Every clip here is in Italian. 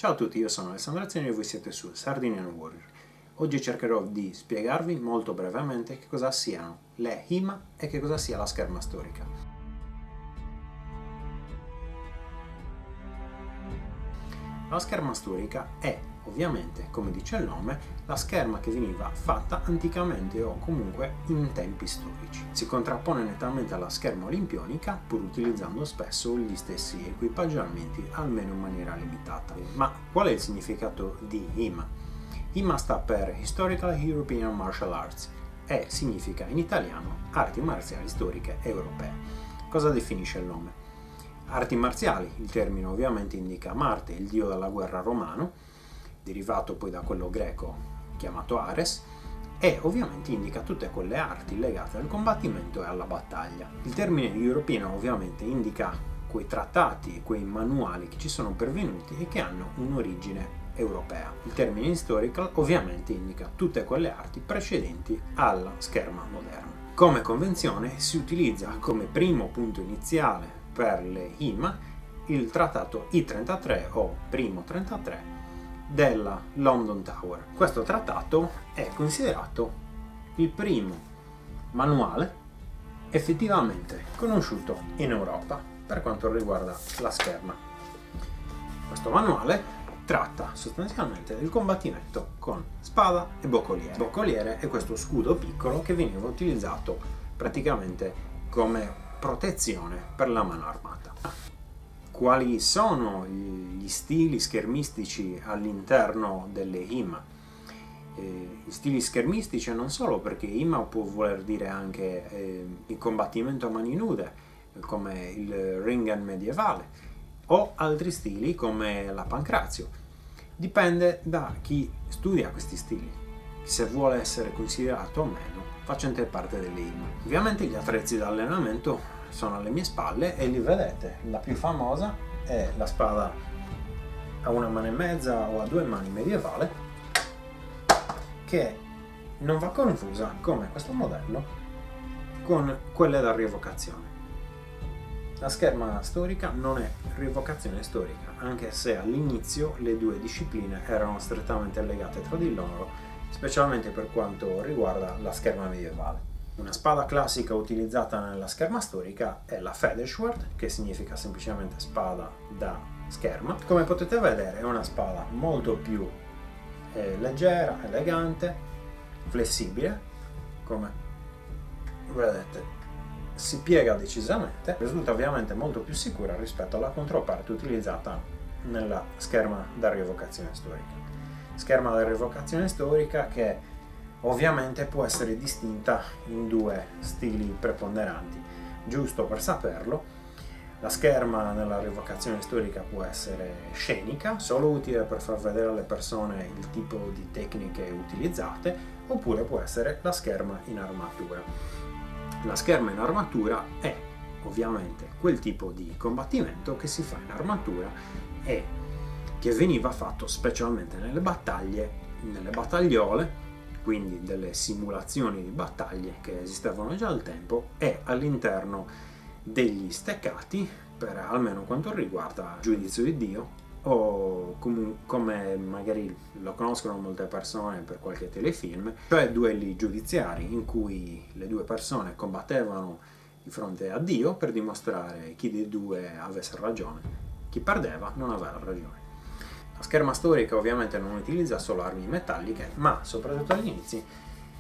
Ciao a tutti, io sono Alessandro Azioni e voi siete su Sardinian Warrior. Oggi cercherò di spiegarvi molto brevemente che cosa siano le HIMA e che cosa sia la scherma storica. La scherma storica è, ovviamente, come dice il nome, la scherma che veniva fatta anticamente o comunque in tempi storici. Si contrappone nettamente alla scherma olimpionica, pur utilizzando spesso gli stessi equipaggiamenti, almeno in maniera limitata. Ma qual è il significato di HIMA? HIMA sta per Historical European Martial Arts e significa in italiano arti marziali storiche europee. Cosa definisce il nome? Arti marziali, il termine ovviamente indica Marte, il dio della guerra romano, derivato poi da quello greco chiamato Ares, e ovviamente indica tutte quelle arti legate al combattimento e alla battaglia. Il termine European ovviamente indica quei trattati e quei manuali che ci sono pervenuti e che hanno un'origine europea. Il termine historical ovviamente indica tutte quelle arti precedenti alla scherma moderna. Come convenzione si utilizza come primo punto iniziale per le HIMA il trattato I-33 o primo 33 della London Tower. Questo trattato è considerato il primo manuale effettivamente conosciuto in Europa per quanto riguarda la scherma. Questo manuale tratta sostanzialmente del combattimento con spada e boccoliere. Boccoliere è questo scudo piccolo che veniva utilizzato praticamente come protezione per la mano armata. Quali sono gli stili schermistici all'interno delle HIMA? Gli stili schermistici non solo, perché HIMA può voler dire anche il combattimento a mani nude, come il ringen medievale, o altri stili come la pancrazio. Dipende da chi studia questi stili, se vuole essere considerato o meno facente parte delle HIMA. Ovviamente gli attrezzi da allenamento sono alle mie spalle e li vedete. La più famosa è la spada a una mano e mezza o a due mani medievale, che non va confusa, come questo modello, con quelle da rievocazione. La scherma storica non è rievocazione storica, anche se all'inizio le due discipline erano strettamente legate tra di loro, specialmente per quanto riguarda la scherma medievale. Una spada classica utilizzata nella scherma storica è la Feldschwert, che significa semplicemente spada da scherma. Come potete vedere è una spada molto più leggera, elegante, flessibile, come vedete si piega decisamente, risulta ovviamente molto più sicura rispetto alla controparte utilizzata nella scherma da rievocazione storica. Scherma da rievocazione storica che ovviamente può essere distinta in due stili preponderanti. Giusto per saperlo, la scherma nella rievocazione storica può essere scenica, solo utile per far vedere alle persone il tipo di tecniche utilizzate, oppure può essere la scherma in armatura. La scherma in armatura è ovviamente quel tipo di combattimento che si fa in armatura e che veniva fatto specialmente nelle battaglie, nelle battagliole, quindi delle simulazioni di battaglie che esistevano già al tempo, e all'interno degli steccati, per almeno quanto riguarda Giudizio di Dio, o come magari lo conoscono molte persone per qualche telefilm, cioè duelli giudiziari in cui le due persone combattevano di fronte a Dio per dimostrare chi dei due avesse ragione. Chi perdeva non aveva ragione. La scherma storica ovviamente non utilizza solo armi metalliche, ma soprattutto agli inizi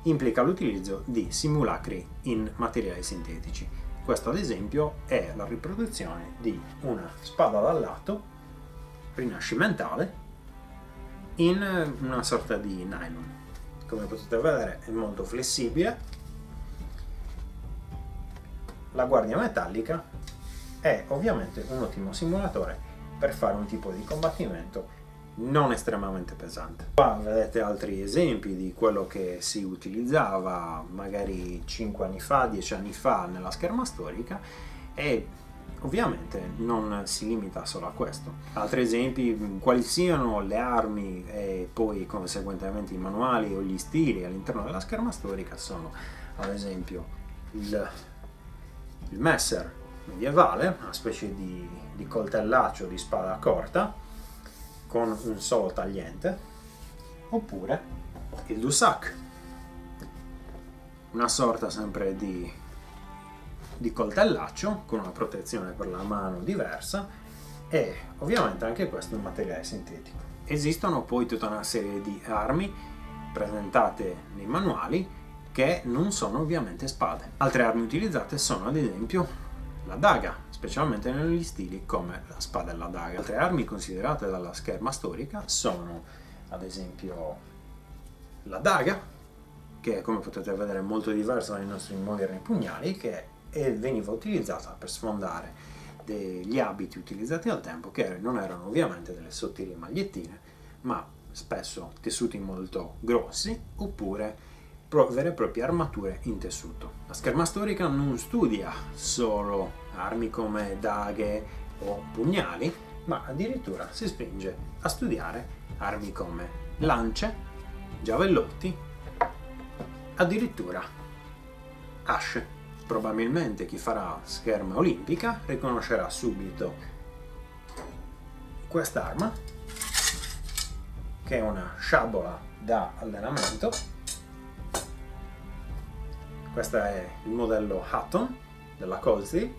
implica l'utilizzo di simulacri in materiali sintetici. Questo ad esempio è la riproduzione di una spada da lato rinascimentale in una sorta di nylon. Come potete vedere è molto flessibile. La guardia metallica è ovviamente un ottimo simulatore per fare un tipo di combattimento non estremamente pesante. Qua vedete altri esempi di quello che si utilizzava magari 5 anni fa, 10 anni fa nella scherma storica, e ovviamente non si limita solo a questo. Altri esempi, quali siano le armi e poi conseguentemente i manuali o gli stili all'interno della scherma storica, sono ad esempio il Messer medievale, una specie di coltellaccio di spada corta con un solo tagliente, oppure il Dusac, una sorta sempre di coltellaccio con una protezione per la mano diversa e ovviamente anche questo in materiale sintetico. Esistono poi tutta una serie di armi presentate nei manuali che non sono ovviamente spade. Altre armi utilizzate sono ad esempio la daga, specialmente negli stili come la spada e la daga. Altre armi considerate dalla scherma storica sono ad esempio la daga, che come potete vedere è molto diversa dai nostri moderni pugnali, che veniva utilizzata per sfondare degli abiti utilizzati al tempo, che non erano ovviamente delle sottili magliettine, ma spesso tessuti molto grossi, oppure vere e proprie armature in tessuto. La scherma storica non studia solo armi come daghe o pugnali, ma addirittura si spinge a studiare armi come lance, giavellotti, addirittura asce. Probabilmente chi farà scherma olimpica riconoscerà subito quest'arma, che è una sciabola da allenamento. Questo è il modello Hutton della Coldstream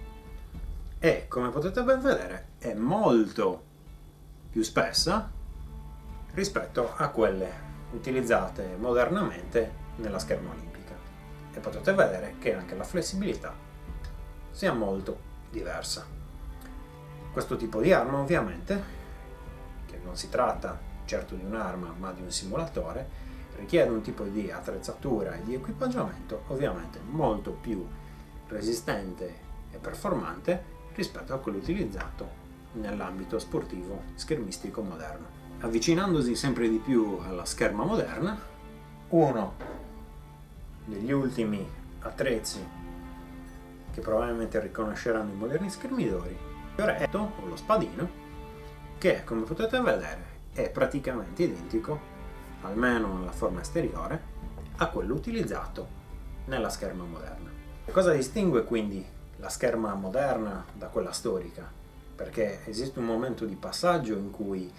e, come potete ben vedere, è molto più spessa rispetto a quelle utilizzate modernamente nella scherma olimpica. E potete vedere che anche la flessibilità sia molto diversa. Questo tipo di arma, ovviamente, che non si tratta certo di un'arma ma di un simulatore, richiede un tipo di attrezzatura e di equipaggiamento ovviamente molto più resistente e performante rispetto a quello utilizzato nell'ambito sportivo schermistico moderno. Avvicinandosi sempre di più alla scherma moderna, uno degli ultimi attrezzi che probabilmente riconosceranno i moderni schermidori, il fioretto o lo spadino, che come potete vedere è praticamente identico, almeno nella forma esteriore, a quello utilizzato nella scherma moderna. Cosa distingue quindi la scherma moderna da quella storica? Perché esiste un momento di passaggio in cui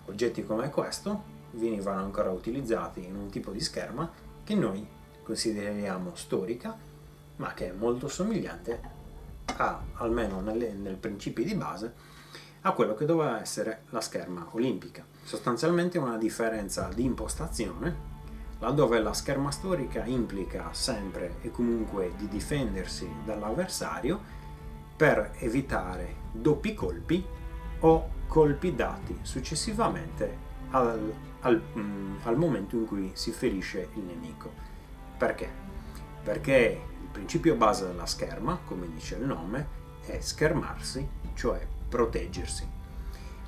oggetti come questo venivano ancora utilizzati in un tipo di scherma che noi consideriamo storica, ma che è molto somigliante almeno nei principi di base, a quello che doveva essere la scherma olimpica. Sostanzialmente una differenza di impostazione, laddove la scherma storica implica sempre e comunque di difendersi dall'avversario per evitare doppi colpi o colpi dati successivamente al momento in cui si ferisce il nemico. Perché? Perché il principio base della scherma, come dice il nome, è schermarsi, cioè proteggersi.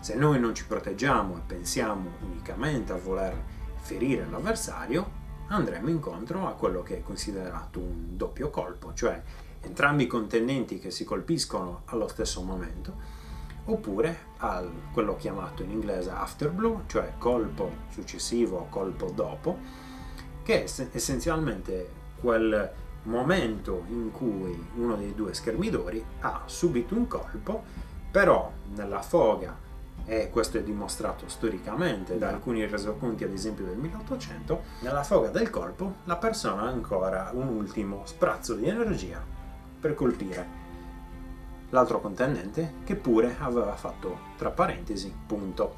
Se noi non ci proteggiamo e pensiamo unicamente a voler ferire l'avversario, andremo incontro a quello che è considerato un doppio colpo, cioè entrambi i contendenti che si colpiscono allo stesso momento, oppure a quello chiamato in inglese afterblow, cioè colpo successivo o colpo dopo, che è essenzialmente quel momento in cui uno dei due schermidori ha subito un colpo, però nella foga, e questo è dimostrato storicamente da alcuni resoconti ad esempio del 1800, nella foga del colpo la persona ha ancora un ultimo sprazzo di energia per colpire l'altro contendente, che pure aveva fatto tra parentesi punto.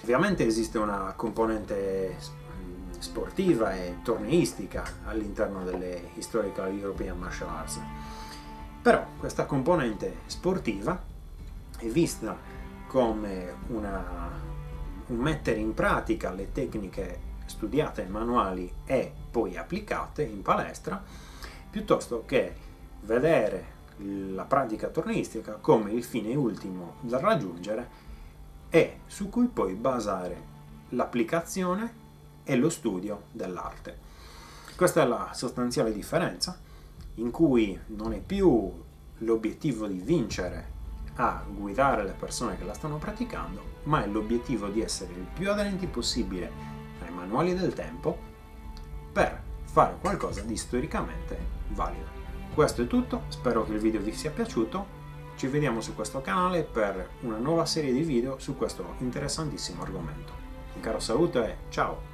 Ovviamente esiste una componente sportiva e torneistica all'interno delle Historical European Martial Arts, però questa componente sportiva è vista come un mettere in pratica le tecniche studiate in manuali e poi applicate in palestra, piuttosto che vedere la pratica torneistica come il fine ultimo da raggiungere e su cui poi basare l'applicazione e lo studio dell'arte. Questa è la sostanziale differenza, in cui non è più l'obiettivo di vincere a guidare le persone che la stanno praticando, ma è l'obiettivo di essere il più aderenti possibile ai manuali del tempo per fare qualcosa di storicamente valido. Questo è tutto, spero che il video vi sia piaciuto Ci vediamo su questo canale per una nuova serie di video su questo interessantissimo argomento. Un caro saluto e ciao!